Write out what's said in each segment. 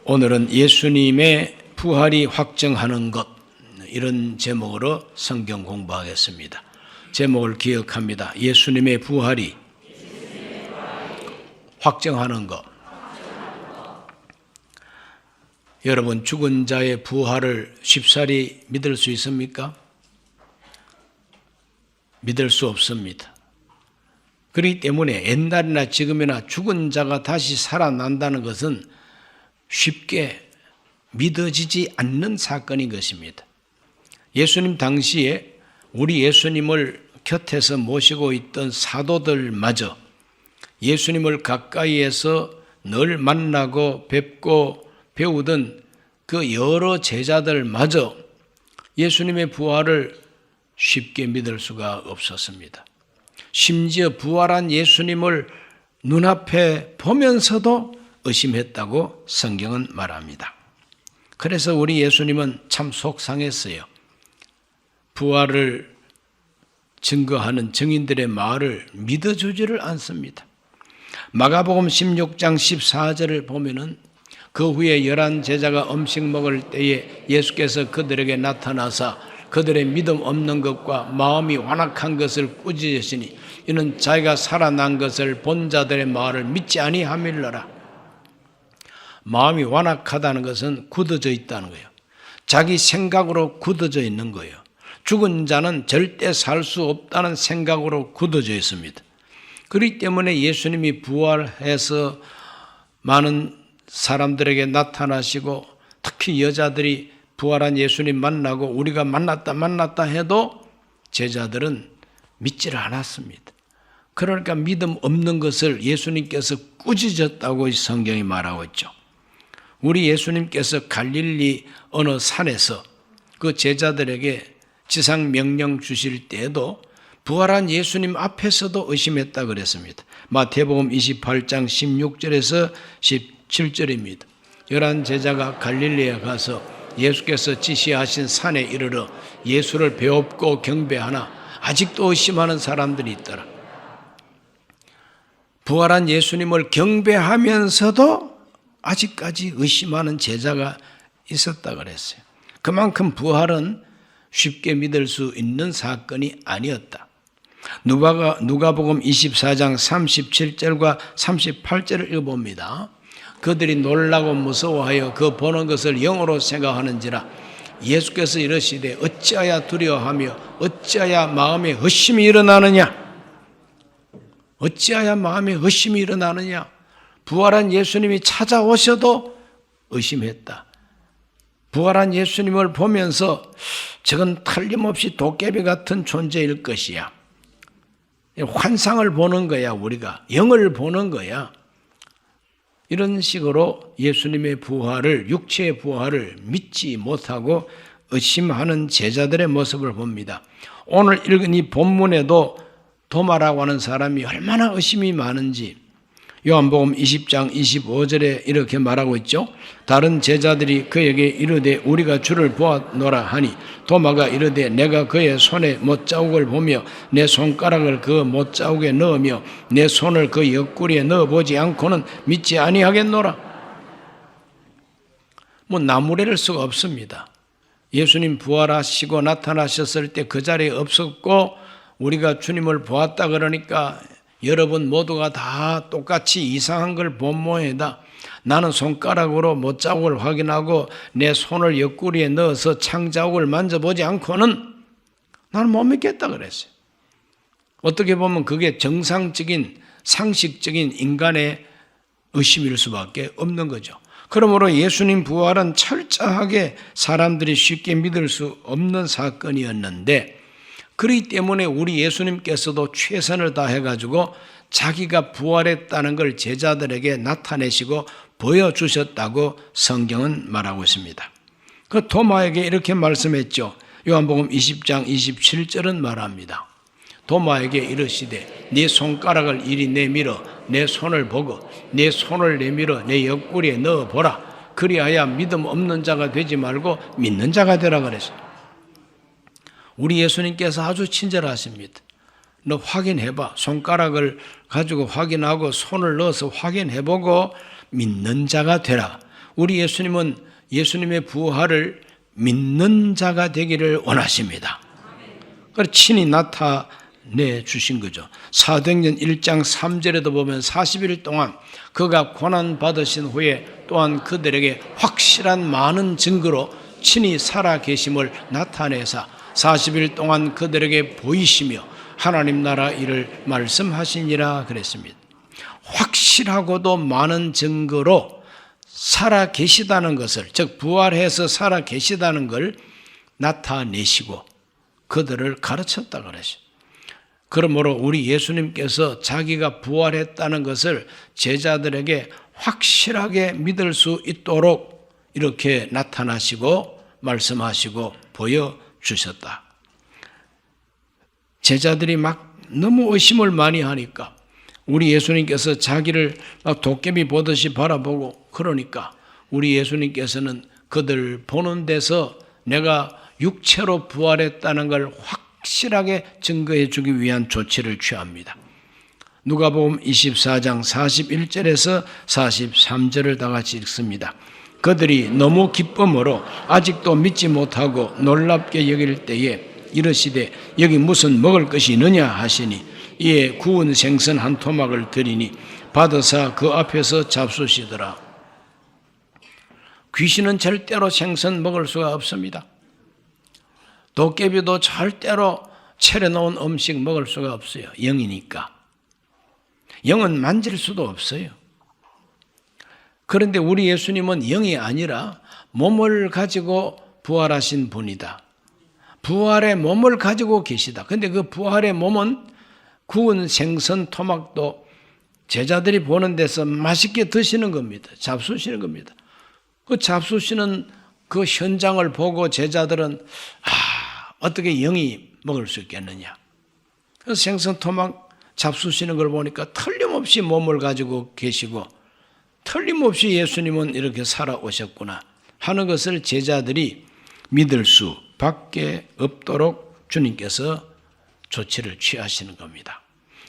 오늘은 예수님의 부활이 확정하는 것, 이런 제목으로 성경 공부하겠습니다. 제목을 기억합니다. 예수님의 부활이 확정하는 것. 여러분, 죽은 자의 부활을 쉽사리 믿을 수 있습니까? 믿을 수 없습니다. 그렇기 때문에 옛날이나 지금이나 죽은 자가 다시 살아난다는 것은 쉽게 믿어지지 않는 사건인 것입니다. 예수님 당시에 우리 예수님을 곁에서 모시고 있던 사도들마저 예수님을 가까이에서 늘 만나고 뵙고 배우던 그 여러 제자들마저 예수님의 부활을 쉽게 믿을 수가 없었습니다. 심지어 부활한 예수님을 눈앞에 보면서도 의심했다고 성경은 말합니다. 그래서 우리 예수님은 참 속상했어요. 부활을 증거하는 증인들의 말을 믿어주지를 않습니다. 마가복음 16장 14절을 보면은 그 후에 11 제자가 음식 먹을 때에 예수께서 그들에게 나타나사 그들의 믿음 없는 것과 마음이 완악한 것을 꾸짖으시니 이는 자기가 살아난 것을 본 자들의 말을 믿지 아니함일러라. 마음이 완악하다는 것은 굳어져 있다는 거예요. 자기 생각으로 굳어져 있는 거예요. 죽은 자는 절대 살 수 없다는 생각으로 굳어져 있습니다. 그렇기 때문에 예수님이 부활해서 많은 사람들에게 나타나시고 특히 여자들이 부활한 예수님 만나고 우리가 만났다 해도 제자들은 믿지를 않았습니다. 그러니까 믿음 없는 것을 예수님께서 꾸짖었다고 성경이 말하고 있죠. 우리 예수님께서 갈릴리 어느 산에서 그 제자들에게 지상 명령 주실 때에도 부활한 예수님 앞에서도 의심했다 그랬습니다. 마태복음 28장 16절에서 17절입니다. 11 제자가 갈릴리에 가서 예수께서 지시하신 산에 이르러 예수를 배웁고 경배하나 아직도 의심하는 사람들이 있더라. 부활한 예수님을 경배하면서도 아직까지 의심하는 제자가 있었다 그랬어요. 그만큼 부활은 쉽게 믿을 수 있는 사건이 아니었다. 누가복음 24장 37절과 38절을 읽어봅니다. 그들이 놀라고 무서워하여 그 보는 것을 영으로 생각하는지라 예수께서 이르시되 어찌하여 두려워하며 어찌하여 마음에 의심이 일어나느냐. 어찌하여 마음에 의심이 일어나느냐. 부활한 예수님이 찾아오셔도 의심했다. 부활한 예수님을 보면서 저건 틀림없이 도깨비 같은 존재일 것이야. 환상을 보는 거야, 우리가. 영을 보는 거야. 이런 식으로 예수님의 부활을, 육체의 부활을 믿지 못하고 의심하는 제자들의 모습을 봅니다. 오늘 읽은 이 본문에도 도마라고 하는 사람이 얼마나 의심이 많은지 요한복음 20장 25절에 이렇게 말하고 있죠. 다른 제자들이 그에게 이르되 우리가 주를 보았노라 하니 도마가 이르되 내가 그의 손에 못자국을 보며 내 손가락을 그 못자국에 넣으며 내 손을 그 옆구리에 넣어보지 않고는 믿지 아니하겠노라. 나무랄 수가 없습니다. 예수님 부활하시고 나타나셨을 때 그 자리에 없었고 우리가 주님을 보았다 그러니까 여러분 모두가 다 똑같이 이상한 걸 본 모양이다. 나는 손가락으로 못자국을 확인하고 내 손을 옆구리에 넣어서 창자국을 만져보지 않고는 나는 못 믿겠다 그랬어요. 어떻게 보면 그게 정상적인 상식적인 인간의 의심일 수밖에 없는 거죠. 그러므로 예수님 부활은 철저하게 사람들이 쉽게 믿을 수 없는 사건이었는데 그렇기 때문에 우리 예수님께서도 최선을 다해가지고 자기가 부활했다는 걸 제자들에게 나타내시고 보여주셨다고 성경은 말하고 있습니다. 그 도마에게 이렇게 말씀했죠. 요한복음 20장 27절은 말합니다. 도마에게 이르시되 네 손가락을 이리 내밀어 내 손을 보고 내 손을 내밀어 내 옆구리에 넣어보라. 그리하여 믿음 없는 자가 되지 말고 믿는 자가 되라 그랬어요. 우리 예수님께서 아주 친절하십니다. 너 확인해봐. 손가락을 가지고 확인하고 손을 넣어서 확인해보고 믿는 자가 되라. 우리 예수님은 예수님의 부활을 믿는 자가 되기를 원하십니다. 그래서 친히 나타내 주신 거죠. 사도행전 1장 3절에도 보면 40일 동안 그가 고난 받으신 후에 또한 그들에게 확실한 많은 증거로 친히 살아 계심을 나타내사 40일 동안 그들에게 보이시며 하나님 나라 일을 말씀하시니라 그랬습니다. 확실하고도 많은 증거로 살아 계시다는 것을, 즉 부활해서 살아 계시다는 걸 나타내시고 그들을 가르쳤다 그러죠. 그러므로 우리 예수님께서 자기가 부활했다는 것을 제자들에게 확실하게 믿을 수 있도록 이렇게 나타나시고 말씀하시고 보여주셨다. 제자들이 막 너무 의심을 많이 하니까 우리 예수님께서 자기를 막 도깨비 보듯이 바라보고 그러니까 우리 예수님께서는 그들 보는 데서 내가 육체로 부활했다는 걸 확실하게 증거해 주기 위한 조치를 취합니다. 누가복음 24장 41절에서 43절을 다 같이 읽습니다. 그들이 너무 기쁨으로 아직도 믿지 못하고 놀랍게 여길 때에 이르시되 여기 무슨 먹을 것이 있느냐 하시니 이에 구운 생선 한 토막을 드리니 받으사 그 앞에서 잡수시더라. 귀신은 절대로 생선 먹을 수가 없습니다. 도깨비도 절대로 차려놓은 음식 먹을 수가 없어요. 영이니까. 영은 만질 수도 없어요. 그런데 우리 예수님은 영이 아니라 몸을 가지고 부활하신 분이다. 부활의 몸을 가지고 계시다. 그런데 그 부활의 몸은 구운 생선 토막도 제자들이 보는 데서 맛있게 드시는 겁니다. 잡수시는 겁니다. 그 잡수시는 그 현장을 보고 제자들은 어떻게 영이 먹을 수 있겠느냐. 그래서 생선 토막 잡수시는 걸 보니까 틀림없이 몸을 가지고 계시고 틀림없이 예수님은 이렇게 살아오셨구나 하는 것을 제자들이 믿을 수밖에 없도록 주님께서 조치를 취하시는 겁니다.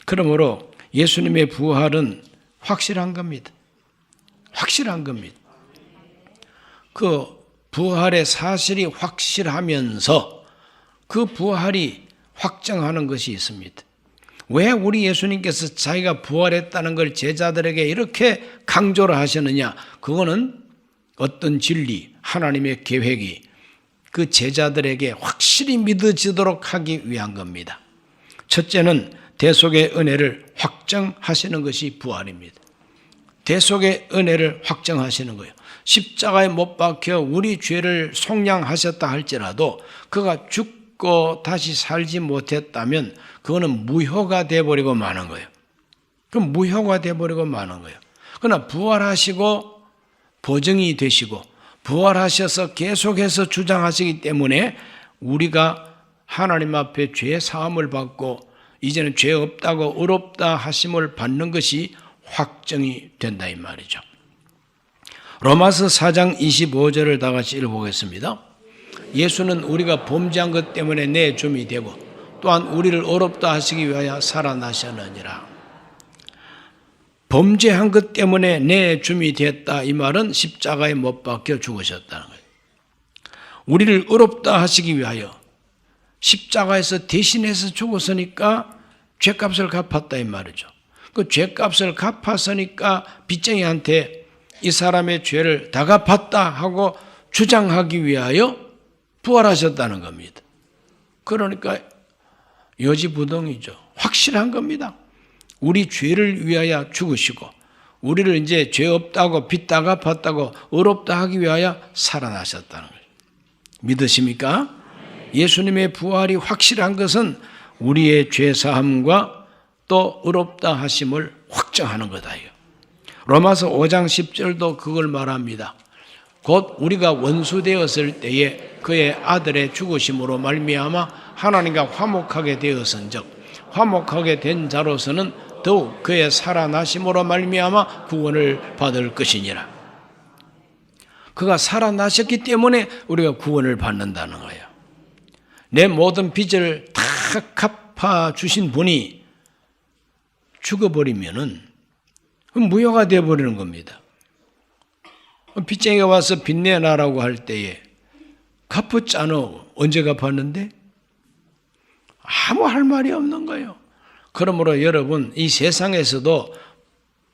그러므로 예수님의 부활은 확실한 겁니다. 확실한 겁니다. 그 부활의 사실이 확실하면서 그 부활이 확정하는 것이 있습니다. 왜 우리 예수님께서 자기가 부활했다는 걸 제자들에게 이렇게 강조를 하셨느냐? 그거는 어떤 진리, 하나님의 계획이 그 제자들에게 확실히 믿어지도록 하기 위한 겁니다. 첫째는 대속의 은혜를 확정하시는 것이 부활입니다. 대속의 은혜를 확정하시는 거예요. 십자가에 못 박혀 우리 죄를 속량하셨다 할지라도 그가 죽고 다시 살지 못했다면 그거는 무효가 되어버리고 마는 거예요. 그럼 무효가 되어버리고 마는 거예요. 그러나 부활하시고 보증이 되시고 부활하셔서 계속해서 주장하시기 때문에 우리가 하나님 앞에 죄 사함을 받고 이제는 죄 없다고 의롭다 하심을 받는 것이 확정이 된다 이 말이죠. 로마서 4장 25절을 다 같이 읽어보겠습니다. 예수는 우리가 범죄한 것 때문에 내줌이 되고 또한 우리를 의롭다 하시기 위하여 살아나셨느니라. 범죄한 것 때문에 내줌이 됐다 이 말은 십자가에 못 박혀 죽으셨다는 거예요. 우리를 의롭다 하시기 위하여 십자가에서 대신해서 죽었으니까 죄값을 갚았다 이 말이죠. 그 죄값을 갚았으니까 빚쟁이한테 이 사람의 죄를 다 갚았다 하고 주장하기 위하여 부활하셨다는 겁니다. 그러니까 여지부동이죠. 확실한 겁니다. 우리 죄를 위하여 죽으시고 우리를 이제 죄 없다고 빚 다 갚았다고 의롭다 하기 위하여 살아나셨다는 거예요. 믿으십니까? 예수님의 부활이 확실한 것은 우리의 죄 사함과 또 의롭다 하심을 확정하는 거다요. 로마서 5장 10절도 그걸 말합니다. 곧 우리가 원수 되었을 때에 그의 아들의 죽으심으로 말미암아 하나님과 화목하게 되었은즉 화목하게 된 자로서는 더욱 그의 살아나심으로 말미암아 구원을 받을 것이니라. 그가 살아나셨기 때문에 우리가 구원을 받는다는 거예요. 내 모든 빚을 다 갚아주신 분이 죽어버리면은 무효가 되어버리는 겁니다. 빚쟁이가 와서 빚 내놔라고 할 때에 갚았잖아. 언제 갚았는데? 아무 할 말이 없는 거예요. 그러므로 여러분, 이 세상에서도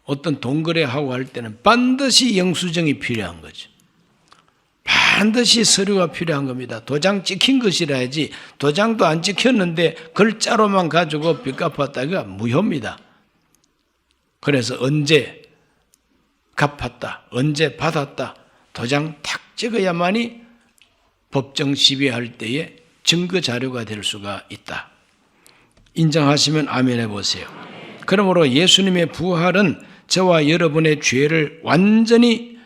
어떤 돈 거래하고 할 때는 반드시 영수증이 필요한 거죠. 반드시 서류가 필요한 겁니다. 도장 찍힌 것이라야지, 도장도 안 찍혔는데 글자로만 가지고 빚 갚았다가 무효입니다. 그래서 언제 갚았다, 언제 받았다, 도장 탁 찍어야만이 법정 시비할 때에 증거 자료가 될 수가 있다. 인정하시면 아멘 해보세요. 그러므로 예수님의 부활은 저와 여러분의 죄를 완전히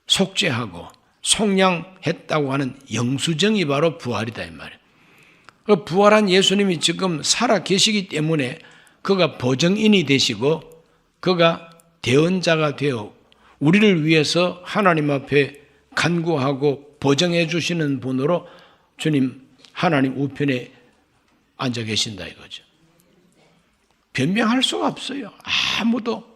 속죄하고 속량했다고 하는 영수증이 바로 부활이다 이 말이에요. 그 부활한 예수님이 지금 살아 계시기 때문에 그가 보증인이 되시고 그가 대언자가 되어 우리를 위해서 하나님 앞에 간구하고 보증해 주시는 분으로 주님 하나님 우편에 앉아 계신다 이거죠. 변명할 수가 없어요. 아무도.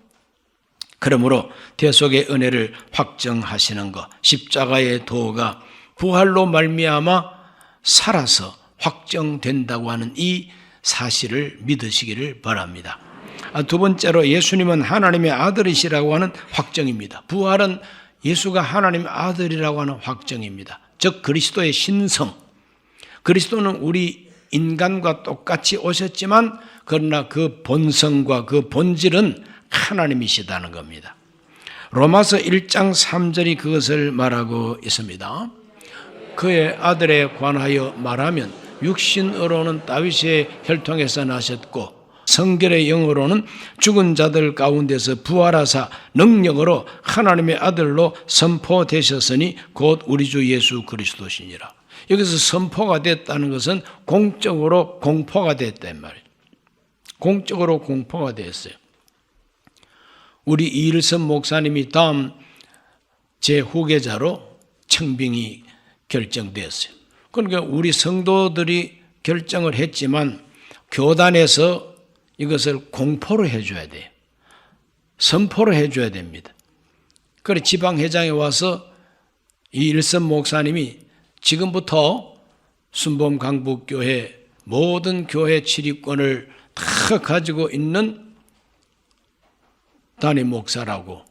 그러므로 대속의 은혜를 확정하시는 것, 십자가의 도가 부활로 말미암아 살아서 확정된다고 하는 이 사실을 믿으시기를 바랍니다. 두 번째로 예수님은 하나님의 아들이시라고 하는 확정입니다. 부활은 예수가 하나님의 아들이라고 하는 확정입니다. 즉 그리스도의 신성. 그리스도는 우리 인간과 똑같이 오셨지만 그러나 그 본성과 그 본질은 하나님이시다는 겁니다. 로마서 1장 3절이 그것을 말하고 있습니다. 그의 아들에 관하여 말하면 육신으로는 다윗의 혈통에서 나셨고 성결의 영으로는 죽은 자들 가운데서 부활하사 능력으로 하나님의 아들로 선포되셨으니 곧 우리 주 예수 그리스도시니라. 여기서 선포가 됐다는 것은 공적으로 공포가 됐단 말이에요. 공적으로 공포가 됐어요. 우리 이일선 목사님이 다음 제 후계자로 청빙이 결정됐어요. 그러니까 우리 성도들이 결정을 했지만 교단에서 이것을 공포로 해줘야 돼요. 선포로 해줘야 됩니다. 그래 지방회장에 와서 이일선 목사님이 지금부터 순범 강북교회 모든 교회 출입권을 다 가지고 있는 담임 목사라고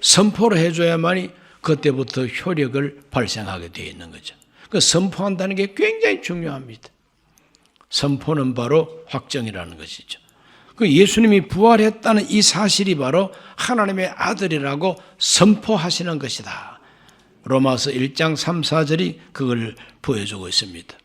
선포를 해줘야만이 그때부터 효력을 발생하게 되어 있는 거죠. 그 선포한다는 게 굉장히 중요합니다. 선포는 바로 확정이라는 것이죠. 그 예수님이 부활했다는 이 사실이 바로 하나님의 아들이라고 선포하시는 것이다. 로마서 1장 3, 4절이 그걸 보여주고 있습니다.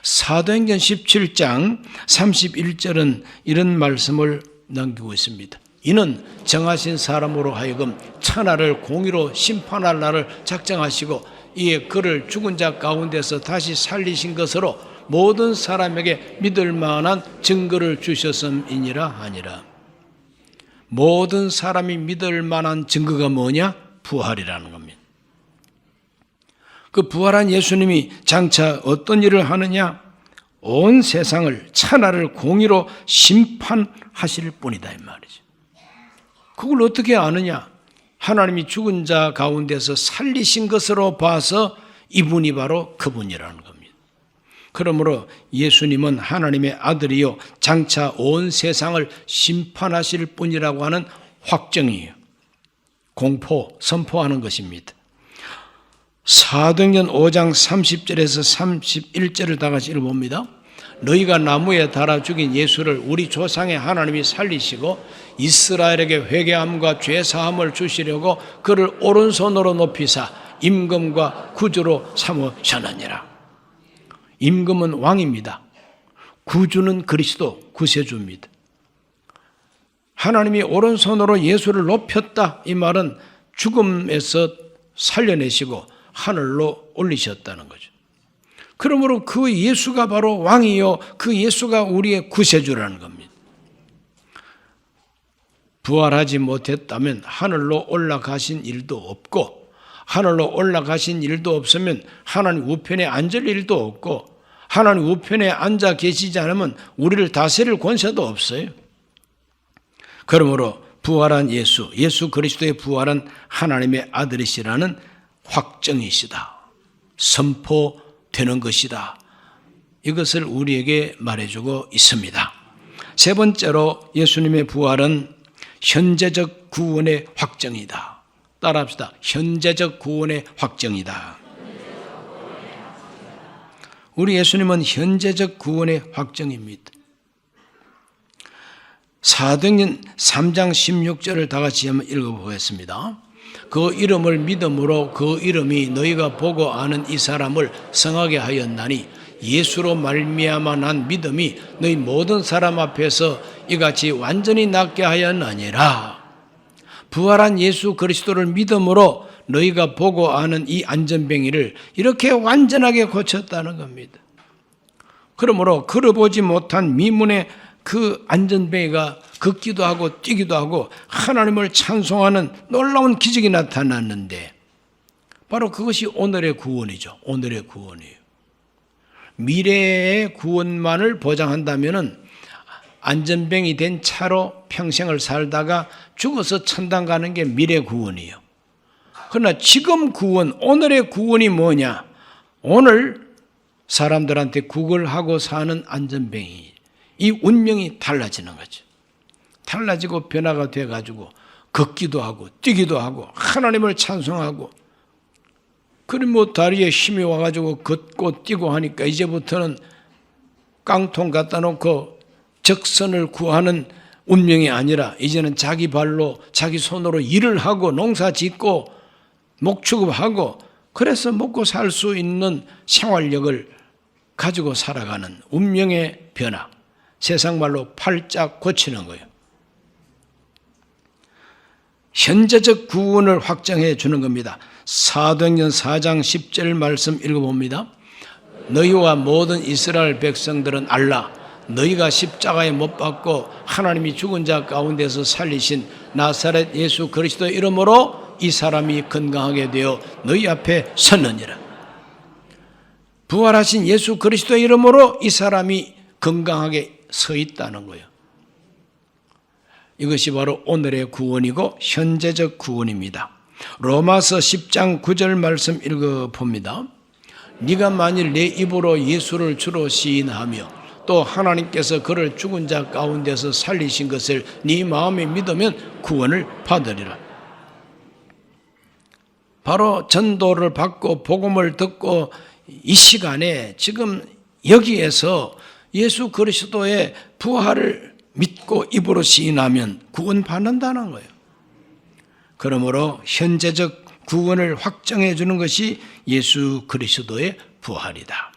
사도행전 17장 31절은 이런 말씀을 남기고 있습니다. 이는 정하신 사람으로 하여금 천하를 공의로 심판할 날을 작정하시고 이에 그를 죽은 자 가운데서 다시 살리신 것으로 모든 사람에게 믿을 만한 증거를 주셨음이니라 하니라. 모든 사람이 믿을 만한 증거가 뭐냐? 부활이라는 겁니다. 그 부활한 예수님이 장차 어떤 일을 하느냐? 온 세상을 천하를 공의로 심판하실 분이다 이 말이죠. 그걸 어떻게 아느냐? 하나님이 죽은 자 가운데서 살리신 것으로 봐서 이분이 바로 그분이라는 겁니다. 그러므로 예수님은 하나님의 아들이요 장차 온 세상을 심판하실 분이라고 하는 확정이에요. 공포, 선포하는 것입니다. 사도행전 5장 30절에서 31절을 다 같이 읽어봅니다. 너희가 나무에 달아 죽인 예수를 우리 조상의 하나님이 살리시고 이스라엘에게 회개함과 죄사함을 주시려고 그를 오른손으로 높이사 임금과 구주로 삼으셨느니라. 임금은 왕입니다. 구주는 그리스도, 구세주입니다. 하나님이 오른손으로 예수를 높였다. 이 말은 죽음에서 살려내시고 하늘로 올리셨다는 거죠. 그러므로 그 예수가 바로 왕이요 그 예수가 우리의 구세주라는 겁니다. 부활하지 못했다면 하늘로 올라가신 일도 없고 하늘로 올라가신 일도 없으면 하나님 우편에 앉을 일도 없고 하나님 우편에 앉아 계시지 않으면 우리를 다스릴 권세도 없어요. 그러므로 부활한 예수 그리스도의 부활은 하나님의 아들이시라는 확정이시다. 선포되는 것이다. 이것을 우리에게 말해주고 있습니다. 세 번째로 예수님의 부활은 현재적 구원의 확정이다. 따라합시다. 현재적 구원의 확정이다. 우리 예수님은 현재적 구원의 확정입니다. 사도행전 3장 16절을 다 같이 한번 읽어보겠습니다. 그 이름을 믿음으로 그 이름이 너희가 보고 아는 이 사람을 성하게 하였나니 예수로 말미암아 난 믿음이 너희 모든 사람 앞에서 이같이 완전히 낫게 하였느니라. 부활한 예수 그리스도를 믿음으로 너희가 보고 아는 이 안전뱅이를 이렇게 완전하게 고쳤다는 겁니다. 그러므로 걸어보지 못한 미문의 그 안전뱅이가 걷기도 하고 뛰기도 하고 하나님을 찬송하는 놀라운 기적이 나타났는데 바로 그것이 오늘의 구원이죠. 오늘의 구원이에요. 미래의 구원만을 보장한다면 안전뱅이 된 차로 평생을 살다가 죽어서 천당 가는 게 미래 구원이에요. 그러나 지금 구원, 오늘의 구원이 뭐냐? 오늘 사람들한테 구걸하고 사는 안전뱅이, 이 운명이 달라지는 거죠. 달라지고 변화가 돼가지고 걷기도 하고 뛰기도 하고 하나님을 찬송하고 그럼 뭐 다리에 힘이 와가지고 걷고 뛰고 하니까 이제부터는 깡통 갖다 놓고 적선을 구하는 운명이 아니라 이제는 자기 발로 자기 손으로 일을 하고 농사 짓고 목축업하고 그래서 먹고 살 수 있는 생활력을 가지고 살아가는 운명의 변화. 세상 말로 팔짝 고치는 거예요. 현재적 구원을 확정해 주는 겁니다. 사도행전 4장 10절 말씀 읽어봅니다. 너희와 모든 이스라엘 백성들은 알라. 너희가 십자가에 못 박고 하나님이 죽은 자 가운데서 살리신 나사렛 예수 그리스도의 이름으로 이 사람이 건강하게 되어 너희 앞에 섰느니라. 부활하신 예수 그리스도의 이름으로 이 사람이 건강하게 서 있다는 거예요. 이것이 바로 오늘의 구원이고 현재적 구원입니다. 로마서 10장 9절 말씀 읽어봅니다. 네가 만일 내 입으로 예수를 주로 시인하며 또 하나님께서 그를 죽은 자 가운데서 살리신 것을 네 마음에 믿으면 구원을 받으리라. 바로 전도를 받고 복음을 듣고 이 시간에 지금 여기에서 예수 그리스도의 부활을 믿고 입으로 시인하면 구원 받는다는 거예요. 그러므로 현재적 구원을 확정해 주는 것이 예수 그리스도의 부활이다.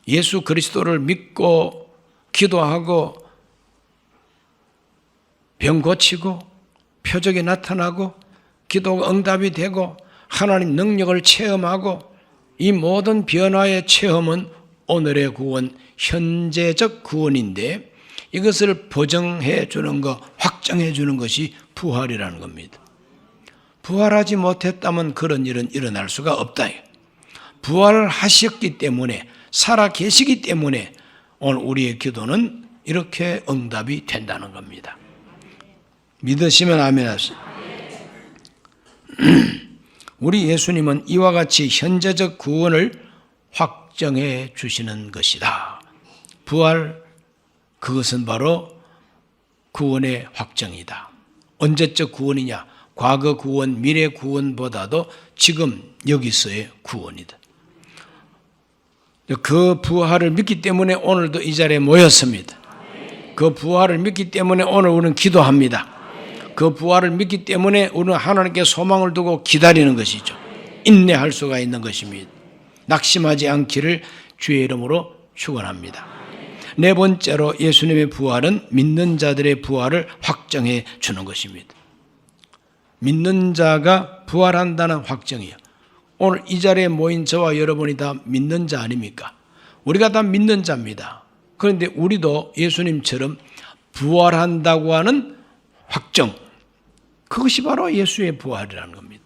예수 그리스도를 믿고 기도하고 병 고치고 표적이 나타나고 기도가 응답이 되고 하나님 능력을 체험하고 이 모든 변화의 체험은 오늘의 구원, 현재적 구원인데 이것을 보정해 주는 것, 확정해 주는 것이 부활이라는 겁니다. 부활하지 못했다면 그런 일은 일어날 수가 없다. 부활을 하셨기 때문에 살아 계시기 때문에 오늘 우리의 기도는 이렇게 응답이 된다는 겁니다. 믿으시면 아멘 하시죠. 우리 예수님은 이와 같이 현재적 구원을 확정해 주시는 것이다. 부활, 그것은 바로 구원의 확정이다. 언제적 구원이냐? 과거 구원, 미래 구원보다도 지금 여기서의 구원이다. 그 부활을 믿기 때문에 오늘도 이 자리에 모였습니다. 그 부활을 믿기 때문에 오늘 우리는 기도합니다. 그 부활을 믿기 때문에 우리는 하나님께 소망을 두고 기다리는 것이죠. 인내할 수가 있는 것입니다. 낙심하지 않기를 주의 이름으로 축원합니다. 네 번째로 예수님의 부활은 믿는 자들의 부활을 확정해 주는 것입니다. 믿는 자가 부활한다는 확정이에요. 오늘 이 자리에 모인 저와 여러분이 다 믿는 자 아닙니까? 우리가 다 믿는 자입니다. 그런데 우리도 예수님처럼 부활한다고 하는 확정, 그것이 바로 예수의 부활이라는 겁니다.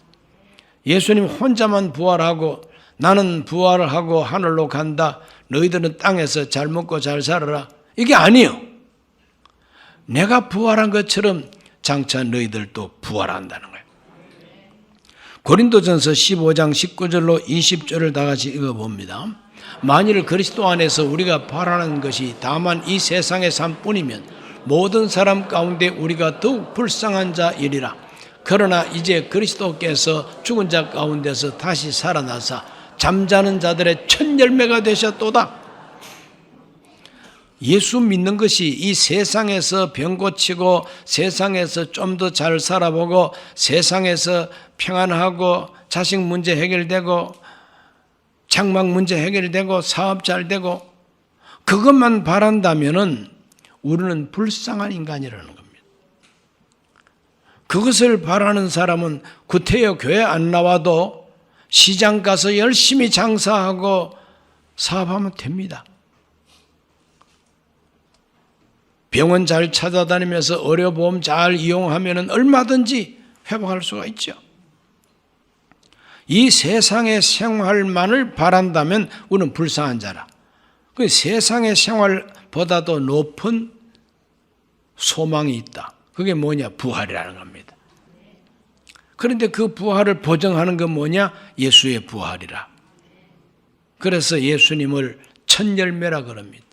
예수님 혼자만 부활하고 나는 부활을 하고 하늘로 간다, 너희들은 땅에서 잘 먹고 잘 살아라, 이게 아니에요. 내가 부활한 것처럼 장차 너희들도 부활한다는 거예요. 고린도전서 15장 19절로 20절을 다 같이 읽어봅니다. 만일 그리스도 안에서 우리가 바라는 것이 다만 이 세상의 삶뿐이면 모든 사람 가운데 우리가 더욱 불쌍한 자이리라. 그러나 이제 그리스도께서 죽은 자 가운데서 다시 살아나사 잠자는 자들의 첫 열매가 되셨도다. 예수 믿는 것이 이 세상에서 병 고치고 세상에서 좀 더 잘 살아보고 세상에서 평안하고 자식 문제 해결되고 장막 문제 해결되고 사업 잘 되고 그것만 바란다면은 우리는 불쌍한 인간이라는 겁니다. 그것을 바라는 사람은 구태여 교회 안 나와도 시장 가서 열심히 장사하고 사업하면 됩니다. 병원 잘 찾아다니면서 의료보험 잘 이용하면 얼마든지 회복할 수가 있죠. 이 세상의 생활만을 바란다면 우리는 불쌍한 자라. 그 세상의 생활보다도 높은 소망이 있다. 그게 뭐냐? 부활이라는 겁니다. 그런데 그 부활을 보증하는 건 뭐냐? 예수의 부활이라. 그래서 예수님을 첫 열매라 그럽니다.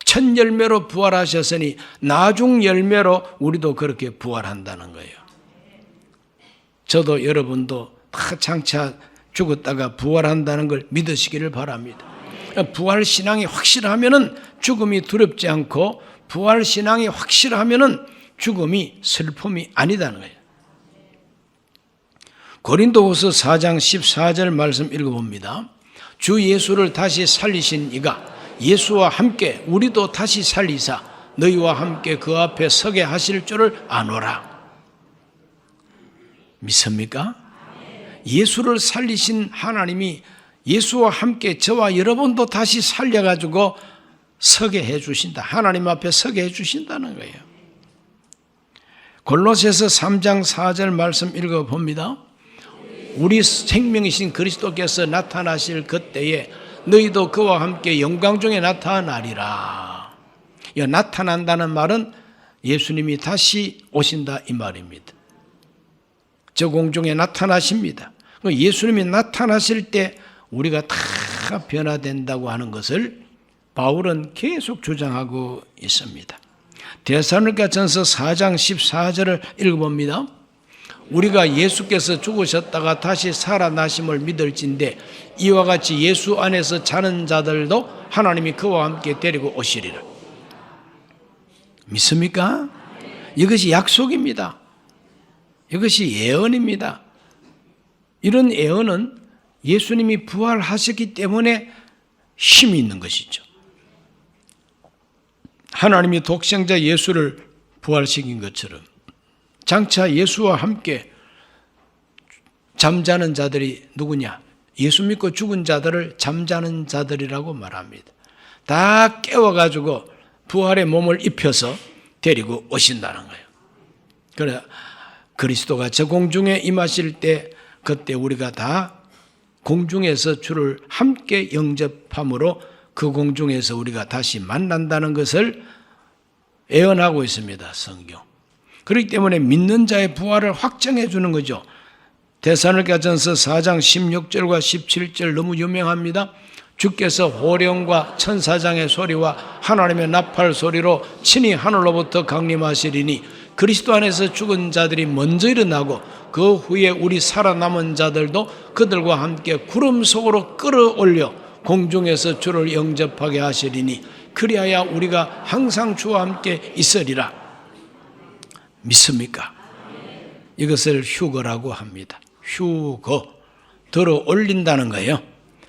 첫 열매로 부활하셨으니 나중 열매로 우리도 그렇게 부활한다는 거예요. 저도 여러분도 다 장차 죽었다가 부활한다는 걸 믿으시기를 바랍니다. 부활 신앙이 확실하면은 죽음이 두렵지 않고 부활 신앙이 확실하면은 죽음이 슬픔이 아니다는 거예요. 고린도후서 4장 14절 말씀 읽어봅니다. 주 예수를 다시 살리신 이가 예수와 함께 우리도 다시 살리사 너희와 함께 그 앞에 서게 하실 줄을 아노라. 믿습니까? 예수를 살리신 하나님이 예수와 함께 저와 여러분도 다시 살려가지고 서게 해주신다. 하나님 앞에 서게 해주신다는 거예요. 골로새서 3장 4절 말씀 읽어봅니다. 우리 생명이신 그리스도께서 나타나실 그때에 너희도 그와 함께 영광 중에 나타나리라. 나타난다는 말은 예수님이 다시 오신다 이 말입니다. 저 공중에 나타나십니다. 예수님이 나타나실 때 우리가 다 변화된다고 하는 것을 바울은 계속 주장하고 있습니다. 데살로니가전서 4장 14절을 읽어봅니다. 우리가 예수께서 죽으셨다가 다시 살아나심을 믿을진데 이와 같이 예수 안에서 자는 자들도 하나님이 그와 함께 데리고 오시리라. 믿습니까? 이것이 약속입니다. 이것이 예언입니다. 이런 예언은 예수님이 부활하셨기 때문에 힘이 있는 것이죠. 하나님이 독생자 예수를 부활시킨 것처럼 장차 예수와 함께 잠자는 자들이 누구냐? 예수 믿고 죽은 자들을 잠자는 자들이라고 말합니다. 다 깨워가지고 부활의 몸을 입혀서 데리고 오신다는 거예요. 그래 그리스도가 저 공중에 임하실 때 그때 우리가 다 공중에서 주를 함께 영접함으로 그 공중에서 우리가 다시 만난다는 것을 예언하고 있습니다. 성경. 그렇기 때문에 믿는 자의 부활을 확정해 주는 거죠. 데살로니가전서 4장 16절과 17절 너무 유명합니다. 주께서 호령과 천사장의 소리와 하나님의 나팔 소리로 친히 하늘로부터 강림하시리니 그리스도 안에서 죽은 자들이 먼저 일어나고 그 후에 우리 살아남은 자들도 그들과 함께 구름 속으로 끌어올려 공중에서 주를 영접하게 하시리니 그리하여 우리가 항상 주와 함께 있으리라. 믿습니까? 이것을 휴거라고 합니다. 휴거, 들어 올린다는 거예요.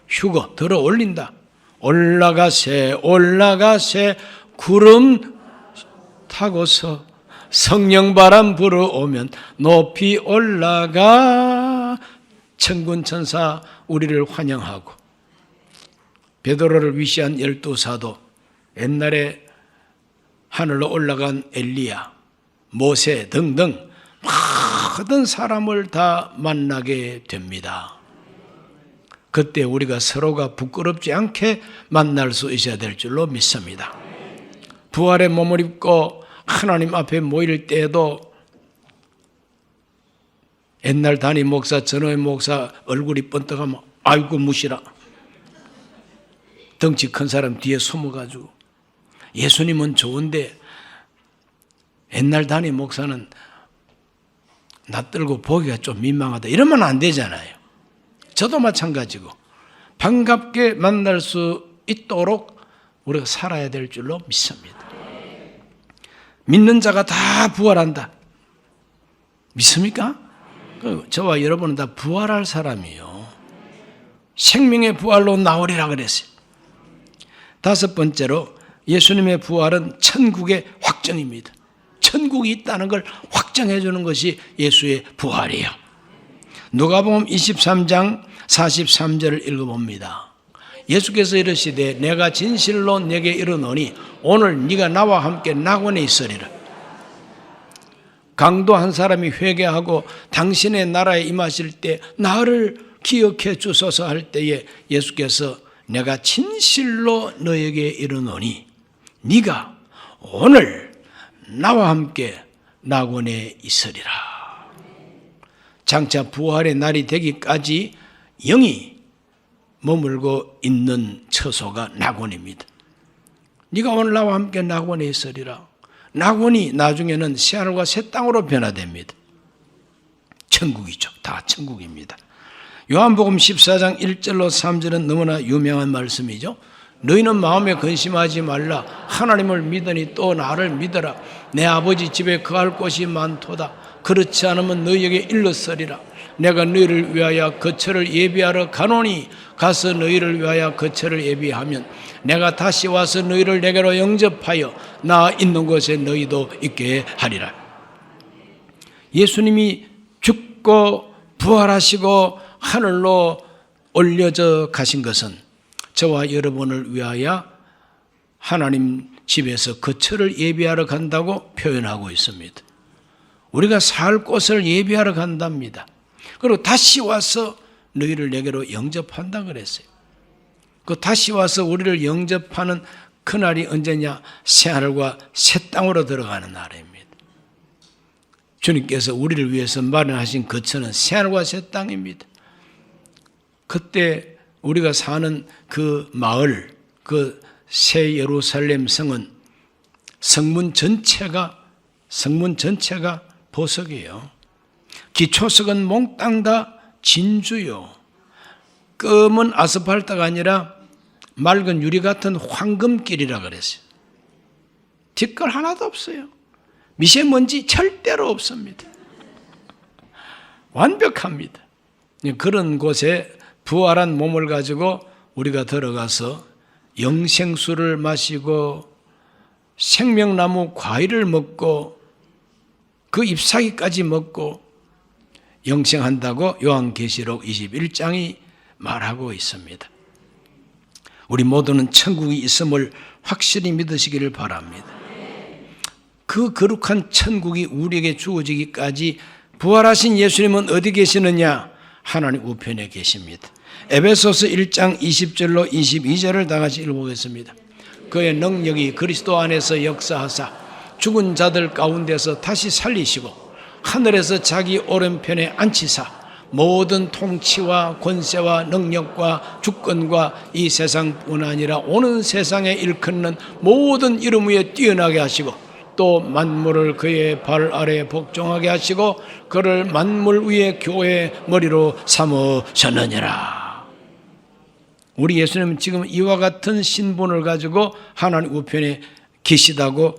휴거, 들어 올린다. 올라가세, 올라가세, 구름 타고서 성령 바람 불어오면 높이 올라가. 천군 천사 우리를 환영하고 베드로를 위시한 12사도, 옛날에 하늘로 올라간 엘리야, 모세 등등 모든 사람을 다 만나게 됩니다. 그때 우리가 서로가 부끄럽지 않게 만날 수 있어야 될 줄로 믿습니다. 부활의 몸을 입고 하나님 앞에 모일 때에도 옛날 담임 목사, 전호의 목사 얼굴이 번뜩하면 아이고 무시라. 덩치 큰 사람 뒤에 숨어가지고. 예수님은 좋은데 옛날 담임 목사는 낯들고 보기가 좀 민망하다. 이러면 안 되잖아요. 저도 마찬가지고 반갑게 만날 수 있도록 우리가 살아야 될 줄로 믿습니다. 믿는 자가 다 부활한다. 믿습니까? 저와 여러분은 다 부활할 사람이에요. 생명의 부활로 나오리라 그랬어요. 다섯 번째로 예수님의 부활은 천국의 확정입니다. 천국이 있다는 걸 확정해 주는 것이 예수의 부활이에요. 누가복음 23장 43절을 읽어봅니다. 예수께서 이르시되 내가 진실로 네게 이르노니 오늘 네가 나와 함께 낙원에 있으리라. 강도 한 사람이 회개하고 당신의 나라에 임하실 때 나를 기억해 주소서 할 때에 예수께서 내가 진실로 너에게 이르노니 네가 오늘 나와 함께 낙원에 있으리라. 장차 부활의 날이 되기까지 영이 머물고 있는 처소가 낙원입니다. 네가 오늘 나와 함께 낙원에 있으리라. 낙원이 나중에는 새하늘과 새 땅으로 변화됩니다. 천국이죠. 다 천국입니다. 요한복음 14장 1절로 3절은 너무나 유명한 말씀이죠. 너희는 마음에 근심하지 말라. 하나님을 믿으니 또 나를 믿어라. 내 아버지 집에 거할 곳이 많도다. 그렇지 않으면 너희에게 일렀으리라. 내가 너희를 위하여 거처를 예비하러 가노니 가서 너희를 위하여 거처를 예비하면 내가 다시 와서 너희를 내게로 영접하여 나 있는 곳에 너희도 있게 하리라. 예수님이 죽고 부활하시고 하늘로 올려져 가신 것은 저와 여러분을 위하여 하나님 집에서 거처를 예비하러 간다고 표현하고 있습니다. 우리가 살 곳을 예비하러 간답니다. 그리고 다시 와서 너희를 내게로 영접한다 그랬어요. 그 다시 와서 우리를 영접하는 그날이 언제냐? 새하늘과 새 땅으로 들어가는 날입니다. 주님께서 우리를 위해서 마련하신 거처는 새하늘과 새 땅입니다. 그때 우리가 사는 그 마을, 그 새 예루살렘 성은 성문 전체가 보석이에요. 기초석은 몽땅 다 진주요. 검은 아스팔트가 아니라 맑은 유리 같은 황금길이라 그랬어요. 뒷걸 하나도 없어요. 미세먼지 절대로 없습니다. 완벽합니다. 그런 곳에 부활한 몸을 가지고 우리가 들어가서 영생수를 마시고 생명나무 과일을 먹고 그 잎사귀까지 먹고 영생한다고 요한계시록 21장이 말하고 있습니다. 우리 모두는 천국이 있음을 확실히 믿으시기를 바랍니다. 그 거룩한 천국이 우리에게 주어지기까지 부활하신 예수님은 어디 계시느냐? 하나님 우편에 계십니다. 에베소서 1장 20절로 22절을 다 같이 읽어보겠습니다. 그의 능력이 그리스도 안에서 역사하사 죽은 자들 가운데서 다시 살리시고 하늘에서 자기 오른편에 앉히사 모든 통치와 권세와 능력과 주권과 이 세상뿐 아니라 오는 세상에 일컫는 모든 이름 위에 뛰어나게 하시고 또 만물을 그의 발 아래에 복종하게 하시고 그를 만물 위에 교회의 머리로 삼으셨느니라. 우리 예수님은 지금 이와 같은 신분을 가지고 하나님 우편에 계시다고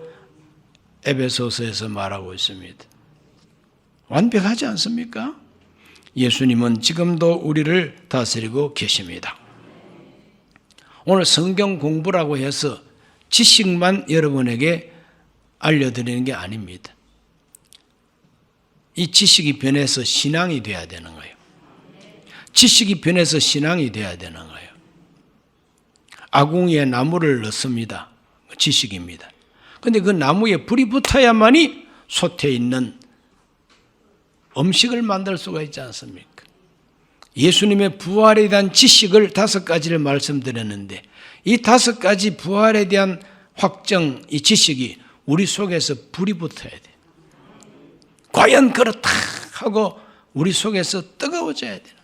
에베소서에서 말하고 있습니다. 완벽하지 않습니까? 예수님은 지금도 우리를 다스리고 계십니다. 오늘 성경 공부라고 해서 지식만 여러분에게 알려드리는 게 아닙니다. 이 지식이 변해서 신앙이 돼야 되는 거예요. 지식이 변해서 신앙이 돼야 되는 거예요. 아궁이에 나무를 넣습니다. 지식입니다. 그런데 그 나무에 불이 붙어야만이 솥에 있는 음식을 만들 수가 있지 않습니까? 예수님의 부활에 대한 지식을 5가지를 말씀드렸는데 이 5가지 부활에 대한 확정, 이 지식이 우리 속에서 불이 붙어야 돼. 과연 그렇다 하고 우리 속에서 뜨거워져야 되는,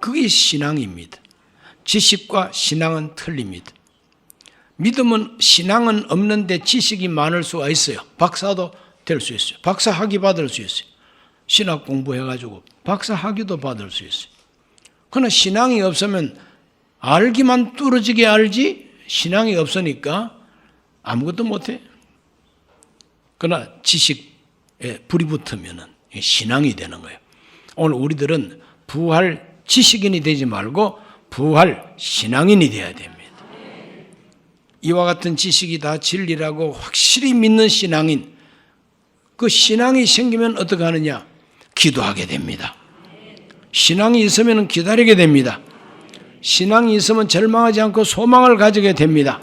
그게 신앙입니다. 지식과 신앙은 틀립니다. 믿음은, 신앙은 없는데 지식이 많을 수가 있어요. 박사도 될 수 있어요. 박사 학위 받을 수 있어요. 신학 공부해가지고 박사 학위도 받을 수 있어요. 그러나 신앙이 없으면 알기만 뚫어지게 알지 신앙이 없으니까 아무것도 못해. 그러나 지식에 불이 붙으면 신앙이 되는 거예요. 오늘 우리들은 부활 지식인이 되지 말고 부활 신앙인이 되어야 됩니다. 이와 같은 지식이 다 진리라고 확실히 믿는 신앙인, 그 신앙이 생기면 어떻게 하느냐? 기도하게 됩니다. 신앙이 있으면 기다리게 됩니다. 신앙이 있으면 절망하지 않고 소망을 가지게 됩니다.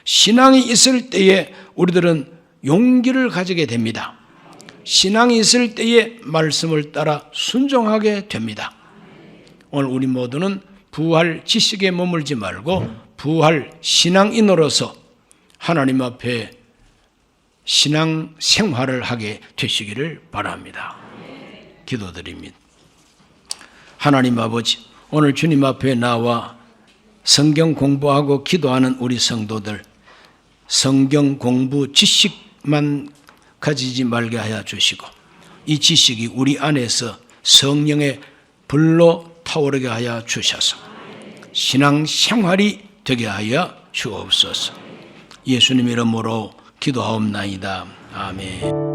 신앙이 있을 때에 우리들은 용기를 가지게 됩니다. 신앙이 있을 때에 말씀을 따라 순종하게 됩니다. 오늘 우리 모두는 부활 지식에 머물지 말고 부활 신앙인으로서 하나님 앞에 신앙 생활을 하게 되시기를 바랍니다. 기도드립니다. 하나님 아버지, 오늘 주님 앞에 나와 성경 공부하고 기도하는 우리 성도들, 성경 공부 지식만 가지지 말게 하여 주시고 이 지식이 우리 안에서 성령의 불로 타오르게 하여 주셔서 신앙 생활이 되게 하여 주옵소서. 예수님 이름으로 기도하옵나이다. 아멘.